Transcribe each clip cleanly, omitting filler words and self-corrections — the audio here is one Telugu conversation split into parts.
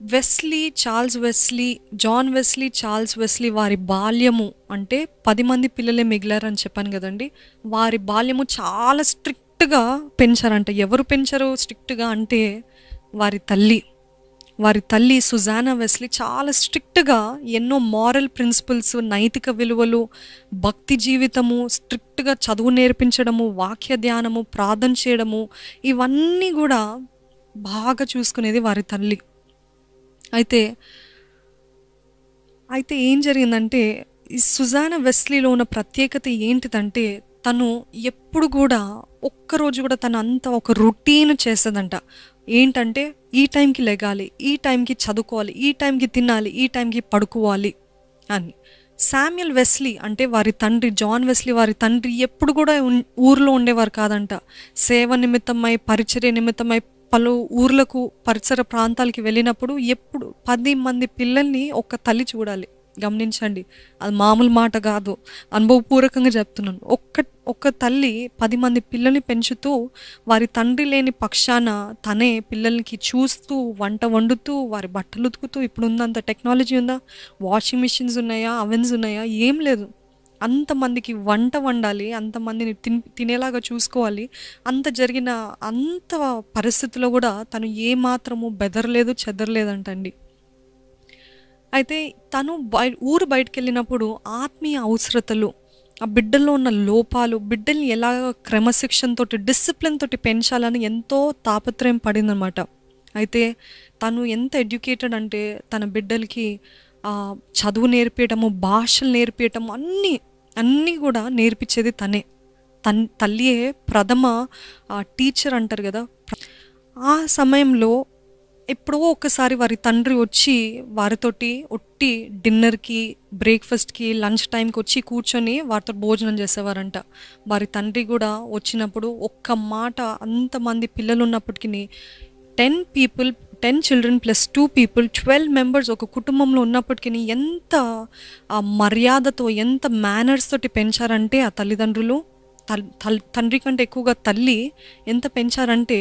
Wesley, Charles Wesley, John Wesley, Charles Wesley వారి బాల్యము అంటే 10 మంది పిల్లలే మిగిలారని చెప్పాను కదండి. వారి బాల్యము చాలా స్ట్రిక్ట్గా పెంచారంట. ఎవరు పెంచారు స్ట్రిక్ట్గా అంటే వారి తల్లి సుజానా వెస్లీ చాలా స్ట్రిక్ట్గా ఎన్నో మారల్ ప్రిన్సిపల్స్, నైతిక విలువలు, భక్తి జీవితము, స్ట్రిక్ట్గా చదువు నేర్పించడము, వాక్య ధ్యానము, ప్రార్థన చేయడము, ఇవన్నీ కూడా బాగా చూసుకునేది వారి తల్లి. అయితే ఏం జరిగిందంటే, ఈ సుజానా వెస్లీలో ఉన్న ప్రత్యేకత ఏంటిదంటే, తను ఎప్పుడు కూడా ఒక్కరోజు కూడా తను అంతా ఒక రొటీన్ చేసేదంట. ఏంటంటే ఈ టైంకి లెగాలి, ఈ టైంకి చదువుకోవాలి, ఈ టైంకి తినాలి, ఈ టైంకి పడుకోవాలి అని. శామ్యుయల్ వెస్లీ అంటే వారి తండ్రి, జాన్ వెస్లీ వారి తండ్రి ఎప్పుడు కూడా ఊర్లో ఉండేవారు కాదంట. సేవ నిమిత్తమై, పరిచర్య నిమిత్తమై పలు ఊర్లకు, పరిసర ప్రాంతాలకి వెళ్ళినప్పుడు ఎప్పుడు 10 మంది పిల్లల్ని ఒక తల్లి చూడాలి. గమనించండి, అది మామూలు మాట కాదు, అనుభవపూర్వకంగా చెప్తున్నాను. ఒక్క తల్లి 10 మంది పిల్లల్ని పెంచుతూ వారి తండ్రి లేని పక్షాన తనే పిల్లలకి చూస్తూ, వంట వండుతూ, వారి బట్టలు ఉతుకుతూ. ఇప్పుడు ఉందంత టెక్నాలజీ ఉందా? వాషింగ్ మిషన్స్ ఉన్నాయా? అవెన్స్ ఉన్నాయా? ఏం లేదు. అంతమందికి వంట వండాలి, అంతమందిని తినేలాగా చూసుకోవాలి. అంత పరిస్థితిలో కూడా తను ఏమాత్రము బెదరలేదు, చెదరలేదంటండి. అయితే తను ఊరు బయటకు వెళ్ళినప్పుడు ఆత్మీయ అవసరతలు, ఆ బిడ్డల్లో ఉన్న లోపాలు, బిడ్డల్ని ఎలా క్రమశిక్షణతో, డిసిప్లిన్ తోటి పెంచాలని ఎంతో తాపత్రయం పడిందనమాట. అయితే తను ఎంత ఎడ్యుకేటెడ్ అంటే తన బిడ్డలకి చదువు నేర్పించడము, భాషలు నేర్పించడము, అన్నీ కూడా నేర్పించేది తనే. తల్లియే ప్రథమ టీచర్ అంటారు కదా. ఆ సమయంలో ఎప్పుడో ఒకసారి వారి తండ్రి వచ్చి వారితోటి ఒట్టి డిన్నర్కి, బ్రేక్ఫాస్ట్కి, లంచ్ టైంకి వచ్చి కూర్చొని వారితో భోజనం చేసేవారంట. వారి తండ్రి కూడా వచ్చినప్పుడు ఒక్క మాట, అంతమంది పిల్లలు ఉన్నప్పటికీ 10 children plus 2 people 12 members ఒక కుటుంబంలో ఉన్నప్పటికీ ఎంత మర్యాదతో, ఎంత మేనర్స్ తోటి పెంచారంటే ఆ తల్లిదండ్రులు, తండ్రి కంటే ఎక్కువగా తల్లి ఎంత పెంచారంటే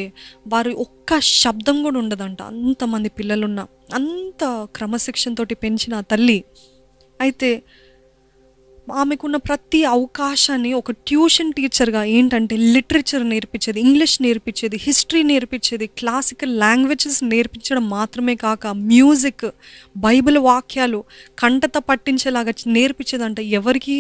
వారి ఒక్క శబ్దం కూడా ఉండదంట. అంతమంది పిల్లలున్న అంత క్రమశిక్షణతోటి పెంచిన ఆ తల్లి. అయితే ఆమెకున్న ప్రతి అవకాశాన్ని ఒక ట్యూషన్ టీచర్గా ఏంటంటే లిటరేచర్ నేర్పించేది, ఇంగ్లీష్ నేర్పించేది, హిస్టరీ నేర్పించేది, క్లాసికల్ లాంగ్వేజెస్ నేర్పించడం మాత్రమే కాక మ్యూజిక్, బైబిల్ వాక్యాలు కంటత పట్టించేలాగా నేర్పించేదంట. ఎవరికి?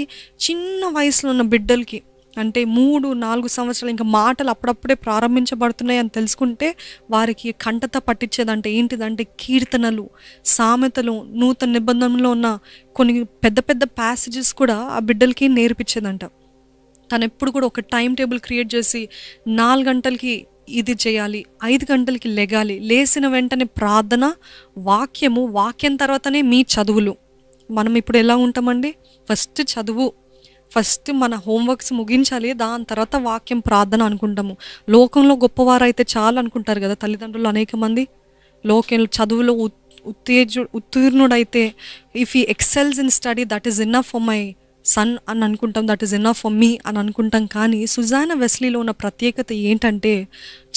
చిన్న వయసులో ఉన్న బిడ్డలకి. అంటే 3-4 సంవత్సరాలు, ఇంకా మాటలు అప్పుడప్పుడే ప్రారంభించబడుతున్నాయి అని తెలుసుకుంటే వారికి కంటత పట్టించేదంటే ఏంటిదంటే కీర్తనలు, సామెతలు, నూతన నిబంధనలో ఉన్న కొన్ని పెద్ద పెద్ద ప్యాసేజెస్ కూడా ఆ బిడ్డలకి నేర్పించేదంట. తను ఎప్పుడు కూడా ఒక టైం టేబుల్ క్రియేట్ చేసి 4 గంటలకి ఇది చేయాలి, 5 గంటలకి లెగాలి, లేచిన వెంటనే ప్రార్థన, వాక్యం తర్వాతనే మీ చదువులు. మనం ఇప్పుడు ఎలా ఉంటామండి? ఫస్ట్ చదువు, ఫస్ట్ మన హోంవర్క్స్ ముగించాలి, దాని తర్వాత వాక్యం, ప్రార్థన అనుకుంటాము. లోకంలో గొప్పవారైతే చాలు అనుకుంటారు కదా తల్లిదండ్రులు అనేక మంది. చదువులో ఉత్తీర్ణుడైతే if he excels in study that is enough for my son అని అనుకుంటాం, that is enough for me అని అనుకుంటాం. కానీ సుజానా వెస్లీలో ఉన్న ప్రత్యేకత ఏంటంటే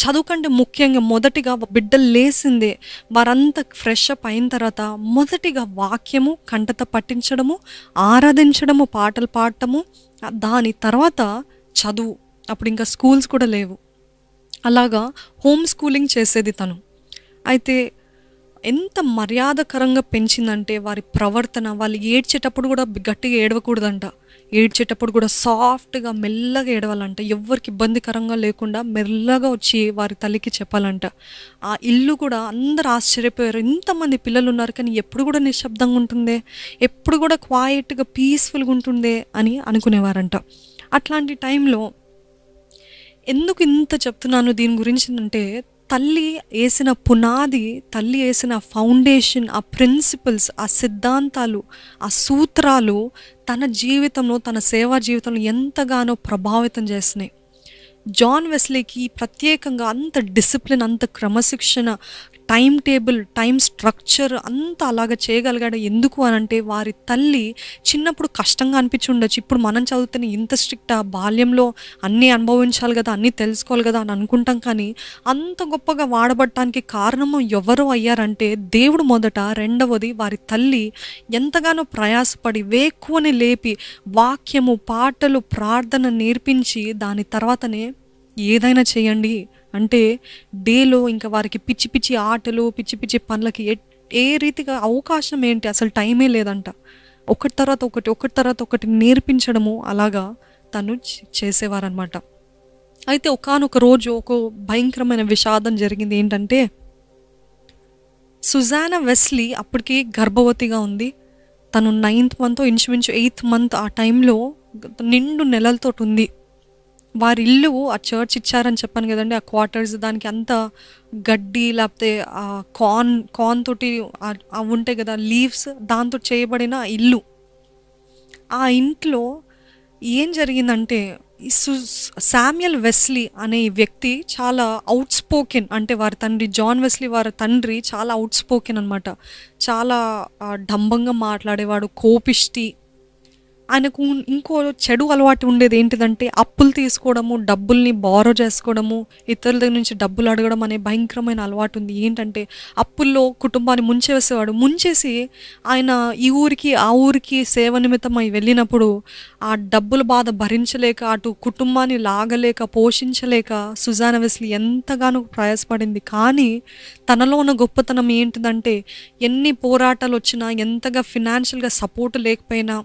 చదువు కంటే ముఖ్యంగా మొదటిగా బిడ్డలు లేసిందే, వారంతా ఫ్రెష్ అప్ అయిన తర్వాత మొదటిగా వాక్యము కంటత పట్టించడము, ఆరాధించడము, పాటలు పాడటము, దాని తర్వాత చదువు. అప్పుడు ఇంకా స్కూల్స్ కూడా లేవు. అలాగా హోమ్ స్కూలింగ్ చేసేది తను. అయితే ఎంత మర్యాదకరంగా పెంచిందంటే వారి ప్రవర్తన, వాళ్ళు ఏడ్చేటప్పుడు కూడా గట్టిగా ఏడవకూడదంట, ఏడ్చేటప్పుడు కూడా సాఫ్ట్గా మెల్లగా ఏడవాలంట, ఎవరికి ఇబ్బందికరంగా లేకుండా మెల్లగా వచ్చి వారి తల్లికి చెప్పాలంట. ఆ ఇల్లు కూడా అందరు ఆశ్చర్యపోయారు, ఇంతమంది పిల్లలు ఉన్నారు కానీ ఎప్పుడు కూడా నిశ్శబ్దంగా ఉంటుందే, ఎప్పుడు కూడా క్వైట్గా పీస్ఫుల్గా ఉంటుందే అని అనుకునేవారంట. అట్లాంటి టైంలో ఎందుకు ఇంత చెప్తున్నాను దీని గురించి అంటే, తల్లి వేసిన పునాది, తల్లి వేసిన ఫౌండేషన్, ఆ ప్రిన్సిపల్స్, ఆ సిద్ధాంతాలు, ఆ సూత్రాలు తన జీవితంలో, తన సేవా జీవితంలో ఎంతగానో ప్రభావితం చేస్తున్నాయి. జాన్ వెస్లీకి ప్రత్యేకంగా అంత డిసిప్లిన్, అంత క్రమశిక్షణ, టైం టేబుల్, టైం స్ట్రక్చర్ అంతా అలాగ చేయగలిగాడు. ఎందుకు అనంటే వారి తల్లి చిన్నప్పుడు కష్టంగా అనిపించి ఉండొచ్చు. ఇప్పుడు మనం చదువుతున్న ఇంత స్ట్రిక్టా, బాల్యంలో అన్నీ అనుభవించాలి కదా, అన్నీ తెలుసుకోవాలి కదా అని అనుకుంటాం. కానీ అంత గొప్పగా వాడబడటానికి కారణము ఎవరు అయ్యారంటే దేవుడు మొదట, రెండవది వారి తల్లి ఎంతగానో ప్రయాసపడి వేకువని లేపి వాక్యము, పాటలు, ప్రార్థన నేర్పించి దాని తర్వాతనే ఏదైనా చేయండి అంటే డేలో ఇంకా వారికి పిచ్చి పిచ్చి ఆటలు, పిచ్చి పిచ్చి పనులకి ఏ రీతిగా అవకాశం ఏంటి, అసలు టైమే లేదంట. ఒకటి తర్వాత ఒకటి, ఒకటి తర్వాత ఒకటి నేర్పించడము అలాగా తను చేసేవారనమాట. అయితే ఒకానొక రోజు ఒక భయంకరమైన విషాదం జరిగింది. ఏంటంటే సుజానా వెస్లీ అప్పటికి గర్భవతిగా ఉంది. తను 9th మంత్, ఇంచుమించు 8th మంత్ ఆ టైంలో నిండు నెలలతోటి ఉంది. వారి ఇల్లు ఆ చర్చ్ ఇచ్చారని చెప్పాను కదండి, ఆ క్వార్టర్స్, దానికి అంతా గడ్డి లేకపోతే కార్న్ తోటి అవి ఉంటాయి కదా, లీవ్స్, దాంతో చేయబడిన ఇల్లు. ఆ ఇంట్లో ఏం జరిగిందంటే ఈ శామ్యుయల్ వెస్లీ అనే వ్యక్తి చాలా అవుట్ స్పోకెన్, అంటే వారి తండ్రి జాన్ వెస్లీ వారి తండ్రి చాలా అవుట్ స్పోకెన్ అనమాట. చాలా డంబంగా మాట్లాడేవాడు, కోపిష్టి. ఆయనకు ఇంకో చెడు అలవాటు ఉండేది. ఏంటిదంటే అప్పులు తీసుకోవడము, డబ్బుల్ని బారో చేసుకోవడము, ఇతరుల దగ్గర నుంచి డబ్బులు అడగడం అనే భయంకరమైన అలవాటు ఉంది. ఏంటంటే అప్పుల్లో కుటుంబాన్ని ముంచేసేవాడు. ముంచేసి ఆయన ఈ ఊరికి ఆ ఊరికి సేవ నిమిత్తమై వెళ్ళినప్పుడు ఆ డబ్బుల బాధ భరించలేక, అటు కుటుంబాన్ని లాగలేక, పోషించలేక సుజానా వెస్లీ ఎంతగానో ప్రయాసపడింది. కానీ తనలో ఉన్న గొప్పతనం ఏంటిదంటే ఎన్ని పోరాటాలు వచ్చినా, ఎంతగా ఫినాన్షియల్గా సపోర్ట్ లేకపోయినా,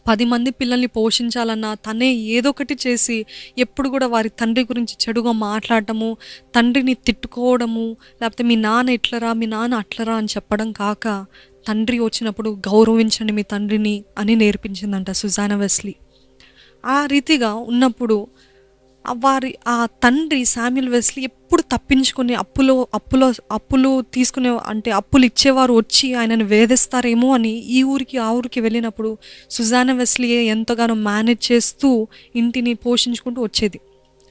10 మంది పిల్లల్ని పోషించాలన్నా తనే ఏదో ఒకటి చేసి ఎప్పుడు కూడా వారి తండ్రి గురించి చెడుగా మాట్లాడటము, తండ్రిని తిట్టుకోవడము, లేకపోతే మీ నాన్న ఇట్లరా, మీ నాన్న అట్లరా అని చెప్పడం కాక, తండ్రి వచ్చినప్పుడు గౌరవించండి మీ తండ్రిని అని నేర్పించిందంట సుజానా వెస్లీ. ఆ రీతిగా ఉన్నప్పుడు ఆ తండ్రి శామ్యుయల్ వెస్లీ ఎప్పుడు తప్పించుకుని అప్పులు తీసుకునే, అంటే అప్పులు ఇచ్చేవారు వచ్చి ఆయనను వేధిస్తారేమో అని ఈ ఊరికి ఆ ఊరికి వెళ్ళినప్పుడు సుజానా వెస్లీ ఎంతగానో మేనేజ్ చేస్తూ ఇంటిని పోషించుకుంటూ వచ్చేది.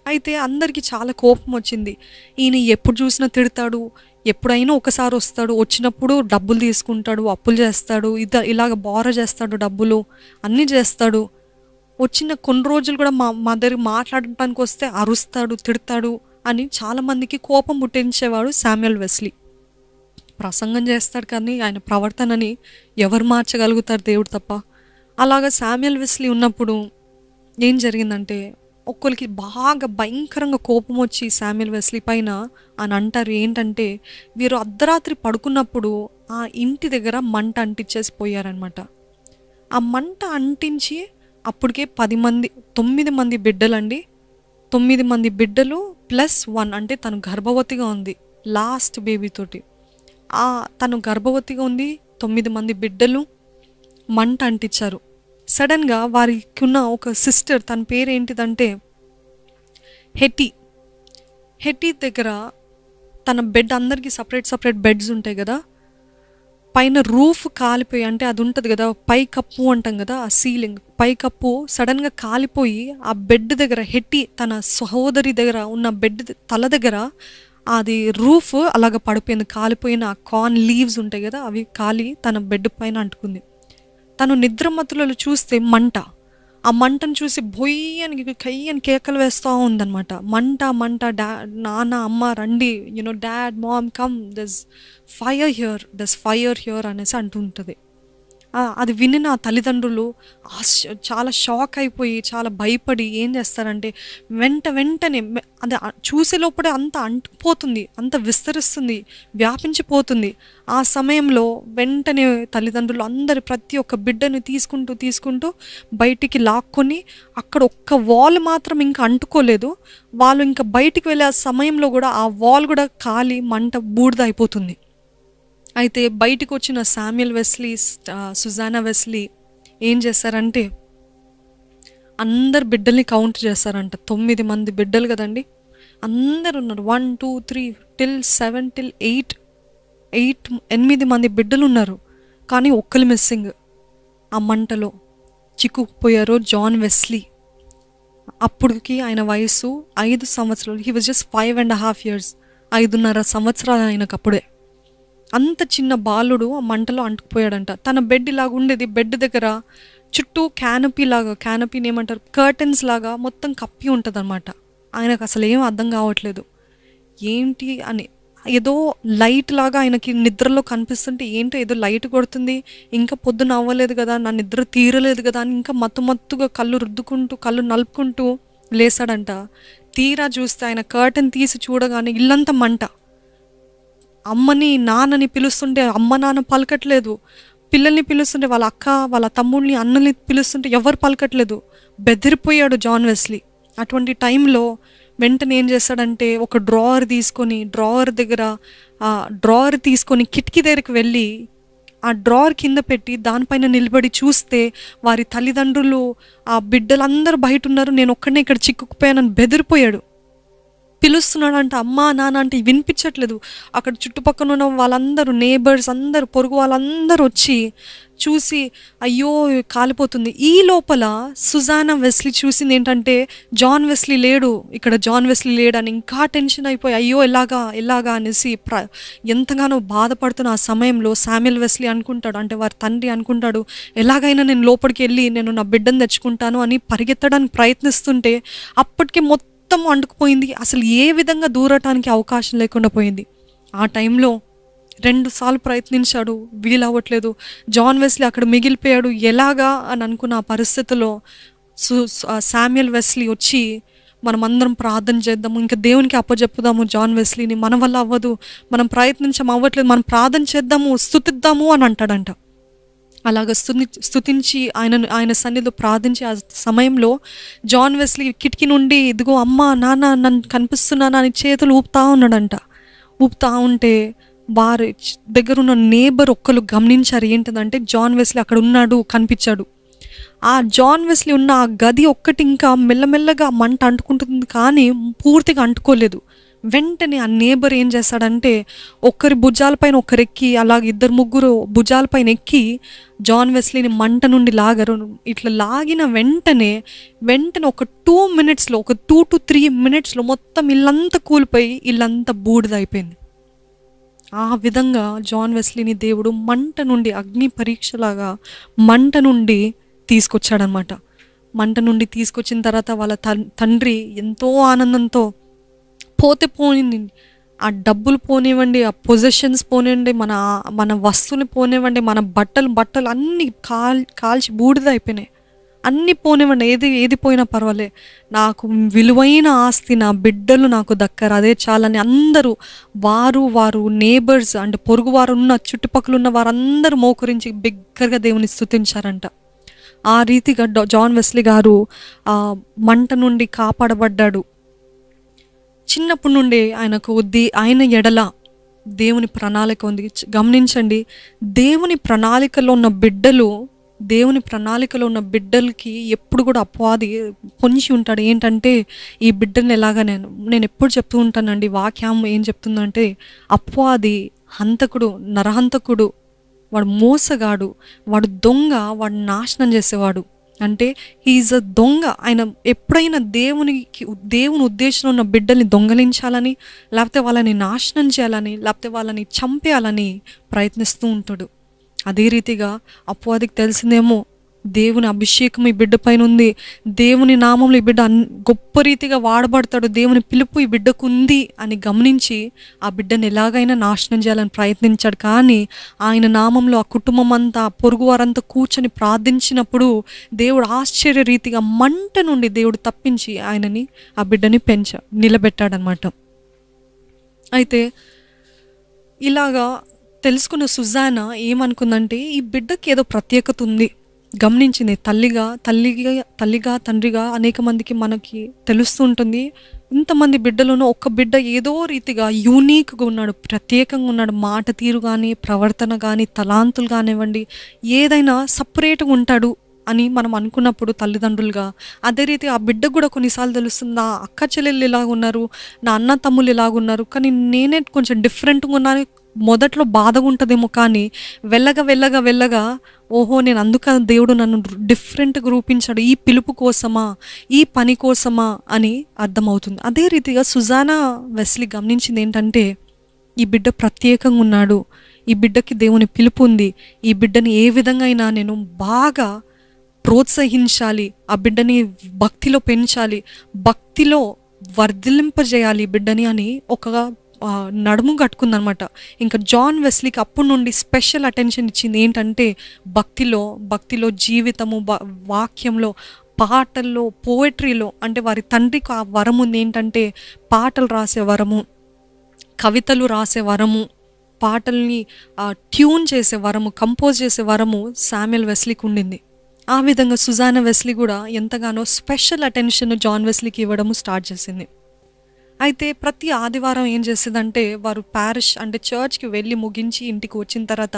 అయితే అందరికీ చాలా కోపం వచ్చింది. ఈయన ఎప్పుడు చూసినా తిడతాడు, ఎప్పుడైనా ఒకసారి వస్తాడు, వచ్చినప్పుడు డబ్బులు తీసుకుంటాడు, అప్పులు చేస్తాడు, ఇలాగ బారో చేస్తాడు, డబ్బులు అన్నీ చేస్తాడు. వచ్చిన కొన్ని రోజులు కూడా మా దగ్గర మాట్లాడటానికి వస్తే అరుస్తాడు, తిడతాడు అని చాలామందికి కోపం పుట్టించేవాడు శామ్యుయల్ వెస్లీ. ప్రసంగం చేస్తాడు కానీ ఆయన ప్రవర్తనని ఎవరు మార్చగలుగుతారు, దేవుడు తప్ప. అలాగా శామ్యుయల్ వెస్లీ ఉన్నప్పుడు ఏం జరిగిందంటే ఒక్కరికి బాగా భయంకరంగా కోపం వచ్చి శామ్యుయల్ వెస్లీ పైన అని అంటారు. ఏంటంటే వీరు అర్ధరాత్రి పడుకున్నప్పుడు ఆ ఇంటి దగ్గర మంట అంటించేసి పోయారనమాట. ఆ మంట అంటించి అప్పటికే 9 మంది బిడ్డలండి, 9 మంది బిడ్డలు +1, అంటే తను గర్భవతిగా ఉంది లాస్ట్ బేబీతోటి. తను గర్భవతిగా ఉంది, 9 మంది బిడ్డలు, మంట అంటించారు. సడన్గా వారికి ఉన్న ఒక సిస్టర్, తన పేరు ఏంటిదంటే హెటీ దగ్గర తన బెడ్, అందరికీ సపరేట్ బెడ్స్ ఉంటాయి కదా, పైన రూఫ్ కాలిపోయి, అంటే అది ఉంటుంది కదా పై కప్పు అంటాం కదా, ఆ సీలింగ్ పై కప్పు సడన్గా కాలిపోయి ఆ బెడ్ దగ్గర తన సహోదరి దగ్గర ఉన్న బెడ్ తల దగ్గర అది రూఫ్ అలాగ పడిపోయింది. కాలిపోయిన కార్న్ లీవ్స్ ఉంటాయి కదా, అవి కాలి తన బెడ్ పైన అంటుకుంది. తను నిద్రమత్తులలో చూస్తే మంట, ఆ మంటను చూసి బొయ్యని కయ్యని కేకలు వేస్తూ ఉందన్నమాట. మంట, నాన్న అమ్మ రండి, dad mom come, there's fire here అనేసి అంటుంటుంది. అది విని నా తల్లిదండ్రులు చాలా షాక్ అయిపోయి, చాలా భయపడి ఏం చేస్తారంటే వెంటనే అది చూసే లోపడే అంత అంటుకుపోతుంది, అంత విస్తరిస్తుంది, వ్యాపించిపోతుంది. ఆ సమయంలో వెంటనే తల్లిదండ్రులు అందరు ప్రతి ఒక్క బిడ్డని తీసుకుంటూ బయటికి లాక్కొని, అక్కడ ఒక్క వాల్ మాత్రం ఇంకా అంటుకోలేదు. వాళ్ళు ఇంకా బయటికి వెళ్ళే సమయంలో కూడా ఆ వాల్ కూడా కాలి మంట బూడిద అయిపోతుంది. అయితే బయటికి వచ్చిన శామ్యుయల్ వెస్లీ, సుజానా వెస్లీ ఏం చేస్తారంటే అందరు బిడ్డల్ని కౌంట్ చేస్తారంట. 9 మంది బిడ్డలు కదండి, అందరు ఉన్నారు. 1 2 3 till 7 till 8 మంది బిడ్డలు ఉన్నారు. కానీ ఒక్కరు మిస్సింగ్. ఆ మంటలో చిక్కుకుపోయారు జాన్ వెస్లీ. అప్పటికి ఆయన వయసు 5 సంవత్సరాలు. He was just 5.5 years. 5.5 సంవత్సరాలు ఆయనకప్పుడే. అంత చిన్న బాలుడు ఆ మంటలో అంటుకుపోయాడంట. తన బెడ్ ఇలాగ ఉండేది. బెడ్ దగ్గర చుట్టూ క్యానపీని ఏమంటారు, కర్టన్స్ లాగా మొత్తం కప్పి ఉంటుందన్నమాట. ఆయనకు అసలు ఏం అర్థం కావట్లేదు ఏంటి అని. ఏదో లైట్ లాగా ఆయనకి నిద్రలో కనిపిస్తుంటే, ఏంటో ఏదో లైట్ కొడుతుంది, ఇంకా పొద్దున అవ్వలేదు కదా, నా నిద్ర తీరలేదు కదా అని ఇంకా మత్తుగా కళ్ళు రుద్దుకుంటూ కళ్ళు నలుపుకుంటూ లేసాడంట. తీరా చూస్తే ఆయన కర్టన్ తీసి చూడగానే ఇల్లంతా మంట. అమ్మని నాన్నని పిలుస్తుంటే అమ్మ నాన్న పలకట్లేదు. పిల్లల్ని పిలుస్తుంటే వాళ్ళ అక్క వాళ్ళ తమ్ముడిని అన్నని పిలుస్తుంటే ఎవరు పలకట్లేదు. బెదిరిపోయాడు జాన్ వెస్లీ. అటువంటి టైంలో వెంటనే ఏం చేస్తాడంటే ఒక డ్రావర్ తీసుకొని కిటికీ దగ్గరికి వెళ్ళి ఆ డ్రావర్ కింద పెట్టి దానిపైన నిలబడి చూస్తే వారి తల్లిదండ్రులు ఆ బిడ్డలందరూ బయట ఉన్నారు, నేను ఒక్కడనే ఇక్కడ చిక్కుకుపోయానని బెదిరిపోయాడు. పిలుస్తున్నాడంట అమ్మా నాన్న అంటే వినిపించట్లేదు. అక్కడ చుట్టుపక్కల ఉన్న వాళ్ళందరూ, నేబర్స్ అందరూ, పొరుగు వాళ్ళందరూ వచ్చి చూసి అయ్యో కాలిపోతుంది. ఈ లోపల సుజానా వెస్లీ చూసింది ఏంటంటే జాన్ వెస్లీ లేడు అని ఇంకా టెన్షన్ అయిపోయి అయ్యో ఎలాగా అనేసి ఎంతగానో బాధపడుతున్న ఆ సమయంలో శామ్యుయల్ వెస్లీ అనుకుంటాడు, అంటే వారి తండ్రి అనుకుంటాడు, ఎలాగైనా నేను లోపలికి వెళ్ళి నేను నా బిడ్డను తెచ్చుకుంటాను అని పరిగెత్తడానికి ప్రయత్నిస్తుంటే అప్పటికే మొత్తం అంటుకుపోయింది. అసలు ఏ విధంగా దూరటానికి అవకాశం లేకుండా పోయింది. ఆ టైంలో 2 సార్లు ప్రయత్నించాడు, వీలవ్వట్లేదు. జాన్ వెస్లీ అక్కడ మిగిలిపోయాడు. ఎలాగా అని అనుకున్న ఆ పరిస్థితిలో శామ్యుయల్ వెస్లీ వచ్చి మనమందరం ప్రార్థన చేద్దాము, ఇంకా దేవునికి అప్పచెప్పుదాము జాన్ వెస్లీని, మన వల్ల అవ్వదు, మనం అవ్వట్లేదు, మనం ప్రార్థన చేద్దాము, స్తుతిద్దాము అని అంటాడంట. అలాగ స్తుతించి ఆయన సన్నిధిలో ప్రార్థించి ఆ సమయంలో జాన్ వెస్లీ కిటికీ నుండి ఇదిగో అమ్మ నాన్న నన్ను కనిపిస్తున్నాను అని చేతులు ఊపుతా ఉన్నాడంట. ఊపుతా ఉంటే వారి దగ్గర ఉన్న నేబర్ ఒక్కరు గమనించారు ఏంటంటే జాన్ వెస్లీ అక్కడ ఉన్నాడు, కనిపించాడు. ఆ జాన్ వెస్లీ ఉన్న ఆ గది ఒక్కటి ఇంకా మెల్లమెల్లగా మంట అంటుకుంటుంది కానీ పూర్తిగా అంటుకోలేదు. వెంటనే ఆ నేబర్ ఏం చేస్తాడంటే ఒకరి భుజాలపైన ఒకరెక్కి అలాగ 2-3 భుజాలపైన ఎక్కి జాన్ వెస్లీని మంట నుండి లాగరు. ఇట్లా లాగిన వెంటనే ఒక 2 మినిట్స్లో, ఒక 2 to 3 మినిట్స్లో మొత్తం ఇల్లంతా కూలిపోయి ఇల్లంతా బూడిదైపోయింది. ఆ విధంగా జాన్ వెస్లీని దేవుడు మంట నుండి, అగ్ని పరీక్షలాగా మంట నుండి తీసుకొచ్చాడనమాట. మంట నుండి తీసుకొచ్చిన తర్వాత వాళ్ళ తండ్రి ఎంతో ఆనందంతో పోతే పోయింది, ఆ డబ్బులు పోనివ్వండి, ఆ పొజిషన్స్ పోనివ్వండి, మన వస్తువులు పోనివ్వండి, మన బట్టలు అన్నీ కాల్చి బూడిద అయిపోయినాయి. అన్నీ పోనివ్వండి, ఏది పోయినా పర్వాలే, నాకు విలువైన ఆస్తి నా బిడ్డలు నాకు దక్కరు, అదే చాలని అందరూ వారు నేబర్స్ అంటే పొరుగు వారు ఉన్న చుట్టుపక్కల ఉన్న వారందరూ మోకరించి బిగ్గరగా దేవుని స్తుతించారంట. ఆ రీతిగా జాన్ వెస్లీ గారు మంట నుండి కాపాడబడ్డాడు. చిన్నప్పటి నుండి ఆయనకు ఆయన ఎడల దేవుని ప్రణాళిక ఉంది. గమనించండి, దేవుని ప్రణాళికలో ఉన్న బిడ్డలకి ఎప్పుడు కూడా అపవాది పొంచి ఉంటాడు. ఏంటంటే ఈ బిడ్డని ఎలాగా నేను ఎప్పుడు చెప్తూ ఉంటానండి, వాక్యం ఏం చెప్తుందంటే అపవాది హంతకుడు, నరహంతకుడు, వాడు మోసగాడు, వాడు దొంగ, వాడు నాశనం చేసేవాడు. అంటే హీఈస్ అ దొంగ. ఆయన ఎప్పుడైనా దేవుని ఉద్దేశంలో ఉన్న బిడ్డల్ని దొంగలించాలని, లేకపోతే వాళ్ళని నాశనం చేయాలని, లేకపోతే వాళ్ళని చంపేయాలని ప్రయత్నిస్తూ ఉంటాడు. అదే రీతిగా అపవాదికి తెలిసిందేమో దేవుని అభిషేకం ఈ బిడ్డ పైన ఉంది, దేవుని నామంలో ఈ బిడ్డ గొప్ప రీతిగా వాడబడతాడు, దేవుని పిలుపు ఈ బిడ్డకు ఉంది అని గమనించి ఆ బిడ్డను ఎలాగైనా నాశనం చేయాలని ప్రయత్నించాడు. కానీ ఆయన నామంలో ఆ కుటుంబం అంతా, పొరుగు వారంతా కూర్చొని ప్రార్థించినప్పుడు దేవుడు ఆశ్చర్య రీతిగా మంట నుండి దేవుడు తప్పించి ఆ బిడ్డని నిలబెట్టాడనమాట. అయితే ఇలాగా తెలుసుకున్న సుజానా ఏమనుకుందంటే ఈ బిడ్డకి ఏదో ప్రత్యేకత ఉంది, గమనించింది. తల్లిగా తండ్రిగా అనేక మందికి మనకి తెలుస్తూ ఉంటుంది. ఇంతమంది బిడ్డలోనూ ఒక్క బిడ్డ ఏదో రీతిగా యూనిక్గా ఉన్నాడు, ప్రత్యేకంగా ఉన్నాడు. మాట తీరు కానీ, ప్రవర్తన కానీ, తలాంతులు కానివ్వండి, ఏదైనా సపరేట్గా ఉంటాడు అని మనం అనుకున్నప్పుడు తల్లిదండ్రులుగా, అదే రీతి ఆ బిడ్డ కూడా కొన్నిసార్లు తెలుస్తుంది, నా అక్క చెల్లెళ్ళు ఇలాగున్నారు, నా అన్న తమ్ముళ్ళు ఇలాగున్నారు, కానీ నేనే కొంచెం డిఫరెంట్గా ఉన్నాను, మొదట్లో బాధగా ఉంటదేమో కానీ వెళ్ళగా ఓహో! నేను అందుక దేవుడు నన్ను డిఫరెంట్‌గా రూపించాడు. ఈ పిలుపు కోసమా? ఈ పని కోసమా? అని అర్థమవుతుంది. అదే రీతిగా సుజానా వెస్లీ గమనించిందేంటంటే, ఈ బిడ్డ ప్రత్యేకంగా ఉన్నాడు. ఈ బిడ్డకి దేవుని పిలుపు ఉంది. ఈ బిడ్డని ఏ విధంగా అయినా నేను బాగా ప్రోత్సహించాలి. ఆ బిడ్డని భక్తిలో పెంచాలి. భక్తిలో వర్ధిల్లింపజేయాలి ఈ బిడ్డని అని ఒక నడుము కట్టుకుందనమాట. ఇంకా జాన్ వెస్లీకి అప్పటి నుండి స్పెషల్ అటెన్షన్ ఇచ్చింది ఏంటంటే భక్తిలో జీవితము, వాక్యంలో, పాటల్లో, పోయట్రీలో. అంటే వారి తండ్రికి ఆ వరం ఉంది ఏంటంటే పాటలు రాసే వరము, కవితలు రాసే వరము, పాటల్ని ట్యూన్ చేసే వరము, కంపోజ్ చేసే వరము శామ్యుయల్ వెస్లీకి ఉండింది. ఆ విధంగా సుజానా వెస్లీ కూడా ఎంతగానో స్పెషల్ అటెన్షన్ జాన్ వెస్లీకి ఇవ్వడము స్టార్ట్ చేసింది. అయితే ప్రతి ఆదివారం ఏం చేసేదంటే వారు ప్యారిష్ అంటే చర్చ్కి వెళ్ళి ముగించి ఇంటికి వచ్చిన తర్వాత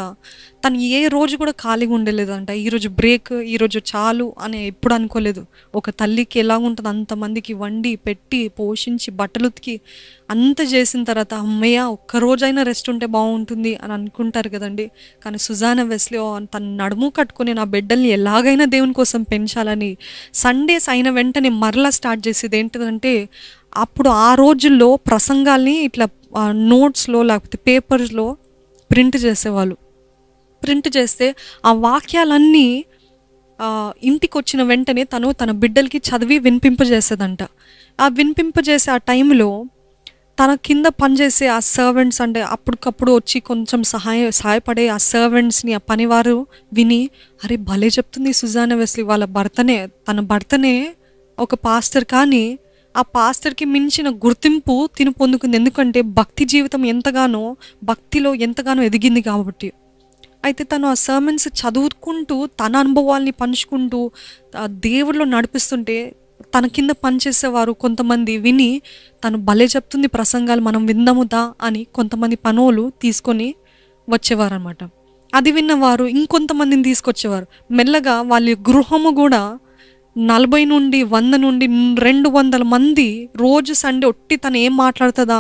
తను ఏ రోజు కూడా ఖాళీగా ఉండలేదంట. ఈరోజు బ్రేక్, ఈరోజు చాలు అని ఎప్పుడు అనుకోలేదు. ఒక తల్లికి ఎలా ఉంటుంది అంతమందికి వండి పెట్టి పోషించి బట్టలు ఉతికి అంత చేసిన తర్వాత అమ్మయ్య ఒక్కరోజైనా రెస్ట్ ఉంటే బాగుంటుంది అని అనుకుంటారు కదండి. కానీ సుజానా వెస్లీ తన నడుము కట్టుకుని నా బిడ్డల్ని ఎలాగైనా దేవుని కోసం పెంచాలని సండేస్ అయిన వెంటనే మరలా స్టార్ట్ చేసేది ఏంటిదంటే, అప్పుడు ఆ రోజుల్లో ప్రసంగాల్ని ఇట్లా నోట్స్లో లేకపోతే పేపర్స్లో ప్రింట్ చేసేవాళ్ళు. ప్రింట్ చేస్తే ఆ వాక్యాలన్నీ ఇంటికి వచ్చిన వెంటనే తన బిడ్డలకి చదివి వినిపింపజేసేదంట. ఆ వినిపింపజేసే ఆ టైంలో తన కింద పనిచేసే ఆ సర్వెంట్స్, అంటే అప్పటికప్పుడు వచ్చి కొంచెం సహాయపడే ఆ సర్వెంట్స్ని, ఆ పనివారు విని అరే భలే చెప్తుంది సుజానా వెస్లీ, తన భర్తనే ఒక పాస్టర్, కానీ ఆ పాస్టర్కి మించిన గుర్తింపు తిని పొందుకుంది. ఎందుకంటే భక్తిలో ఎంతగానో ఎదిగింది కాబట్టి. అయితే తను ఆ సర్మన్స్ చదువుకుంటూ తన అనుభవాల్ని పంచుకుంటూ దేవుడిలో నడిపిస్తుంటే తన కింద పనిచేసేవారు కొంతమంది విని తను భలే చెప్తుంది ప్రసంగాలు, మనం విందాముదా అని కొంతమంది పనోలు తీసుకొని వచ్చేవారు అనమాట. అది విన్నవారు ఇంకొంతమందిని తీసుకొచ్చేవారు. మెల్లగా వాళ్ళ గృహము కూడా 40 నుండి 100 నుండి 200 మంది రోజు సండే ఒట్టి తను ఏం మాట్లాడుతుందా,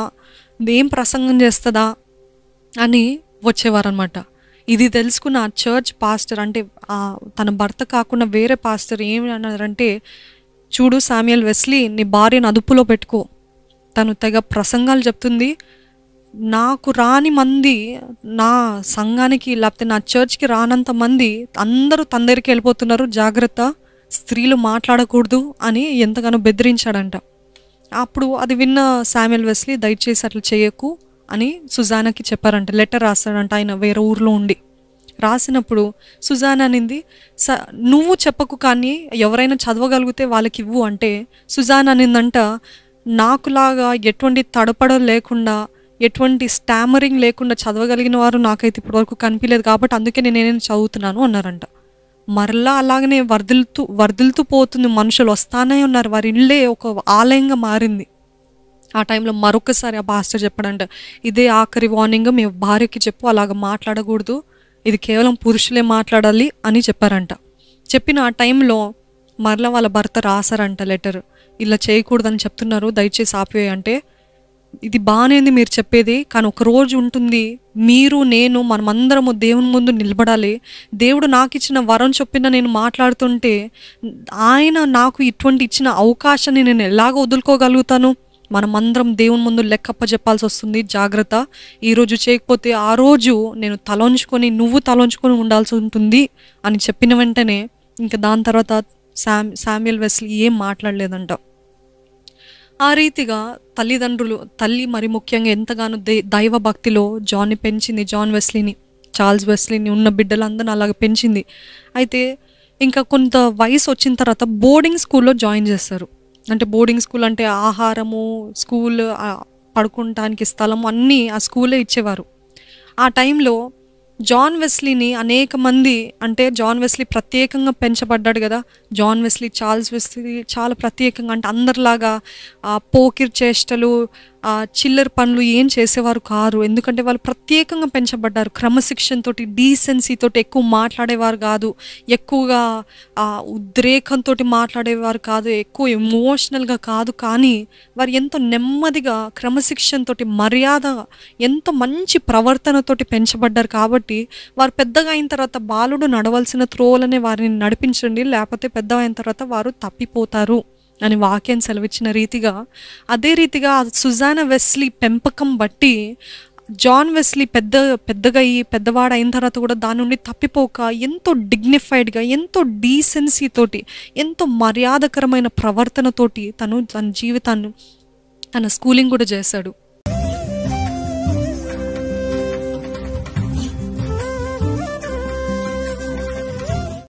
ఏం ప్రసంగం చేస్తుందా అని వచ్చేవారనమాట. ఇది తెలుసుకున్న ఆ చర్చ్ పాస్టర్, అంటే తన భర్త కాకుండా వేరే పాస్టర్ ఏమి అన్నారంటే, చూడు శామ్యుయల్ వెస్లీ, నీ భార్యను అదుపులో పెట్టుకో, తను తెగ ప్రసంగాలు చెప్తుంది, నాకు రాని మంది నా సంఘానికి లేకపోతే నా చర్చ్కి రానంత మంది అందరూ తన దగ్గరికి వెళ్ళిపోతున్నారు, జాగ్రత్త, స్త్రీలు మాట్లాడకూడదు అని ఎంతగానో బెదిరించాడంట. అప్పుడు అది విన్న శామ్యుయల్ వెస్లీ దయచేసి అట్లా చేయకు అని సుజానాకి చెప్పారంట. లెటర్ రాస్తాడంట ఆయన వేరే ఊర్లో ఉండి. రాసినప్పుడు సుజానా అనింది, నువ్వు చెప్పకు కానీ ఎవరైనా చదవగలిగితే వాళ్ళకి ఇవ్వు అంటే, సుజానా అనిందంట, నాకులాగా ఎటువంటి తడపడం లేకుండా ఎటువంటి స్టామరింగ్ లేకుండా చదవగలిగిన వారు నాకైతే ఇప్పటివరకు కనిపించలేదు కాబట్టి అందుకే నేనేం చదువుతున్నాను అన్నారంట. మరలా అలాగనే వర్ధిల్తూ పోతుంది, మనుషులు వస్తానే ఉన్నారు, వారి ఇళ్ళే ఒక ఆలయంగా మారింది. ఆ టైంలో మరొకసారి ఆ పాస్టర్ చెప్పాడంట, ఇదే ఆఖరి వార్నింగ్, మీ భార్యకి చెప్పు అలాగ మాట్లాడకూడదు, ఇది కేవలం పురుషులే మాట్లాడాలి అని చెప్పారంట. చెప్పిన ఆ టైంలో మరలా వాళ్ళ భర్త రాసారంట లెటర్, ఇలా చేయకూడదని చెప్తున్నారు, దయచేసి ఆపివేయి అంటే, ఇది బాగానేది మీరు చెప్పేది, కానీ ఒక రోజు ఉంటుంది మీరు నేను మనమందరము దేవుని ముందు నిలబడాలి. దేవుడు నాకు ఇచ్చిన వరం చొప్పున నేను మాట్లాడుతుంటే ఆయన నాకు ఇటువంటి ఇచ్చిన అవకాశాన్ని నేను ఎలాగ వదులుకోగలుగుతాను? మనమందరం దేవుని ముందు లెక్కప్ప చెప్పాల్సి వస్తుంది, జాగ్రత్త, ఈరోజు చేయకపోతే ఆ రోజు నేను నువ్వు తలంచుకొని ఉండాల్సి ఉంటుంది అని చెప్పిన వెంటనే ఇంకా దాని తర్వాత శామ్యుయల్ వెస్లీ ఏం మాట్లాడలేదంట. ఆ రీతిగా తల్లి మరి ముఖ్యంగా ఎంతగానో దైవ భక్తిలో జాన్ని పెంచింది, చార్ల్స్ వెస్లీని, ఉన్న బిడ్డలందరినీ అలాగ పెంచింది. అయితే ఇంకా కొంత వయసు వచ్చిన తర్వాత బోర్డింగ్ స్కూల్లో జాయిన్ చేస్తారు. అంటే బోర్డింగ్ స్కూల్ అంటే ఆహారము, స్కూల్, పడుకోవటానికి స్థలము అన్నీ ఆ స్కూలే ఇచ్చేవారు. ఆ టైంలో జాన్ వెస్లీని అనేక మంది, అంటే జాన్ వెస్లీ ప్రత్యేకంగా పెంచబడ్డాడు కదా, చార్ల్స్ వెస్లీ చాలా ప్రత్యేకంగా, అంటే అందరిలాగా పోకిర్ చేష్టలు, చిల్లర పనులు ఏం చేసేవారు కారు. ఎందుకంటే వాళ్ళు ప్రత్యేకంగా పెంచబడ్డారు. క్రమశిక్షణతోటి, డీసెన్సీతోటి ఎక్కువ మాట్లాడేవారు కాదు. ఎక్కువగా ఉద్రేకంతోటి మాట్లాడేవారు కాదు. ఎక్కువ ఎమోషనల్‌గా కాదు. కానీ వారు ఎంతో నెమ్మదిగా, క్రమశిక్షణతోటి, మర్యాదగా, ఎంతో మంచి ప్రవర్తనతోటి పెంచబడ్డారు. కాబట్టి వారు పెద్దగా అయిన తర్వాత బాలుడు నడవలసిన త్రోవలనే వారిని నడిపించండి. లేకపోతే పెద్దగా అయిన తర్వాత వారు తప్పిపోతారు అని వాక్యం సెలవిచ్చిన రీతిగా, అదే రీతిగా సుజానా వెస్లీ పెంపకం బట్టి జాన్ వెస్లీ పెద్దగా అయ్యి పెద్దవాడయిన తర్వాత కూడా దాని నుండి తప్పిపోక ఎంతో డిగ్నిఫైడ్‌గా, ఎంతో డీసెన్సీతోటి, ఎంతో మర్యాదకరమైన ప్రవర్తనతోటి తన జీవితాన్ని, తన స్కూలింగ్ కూడా చేశాడు.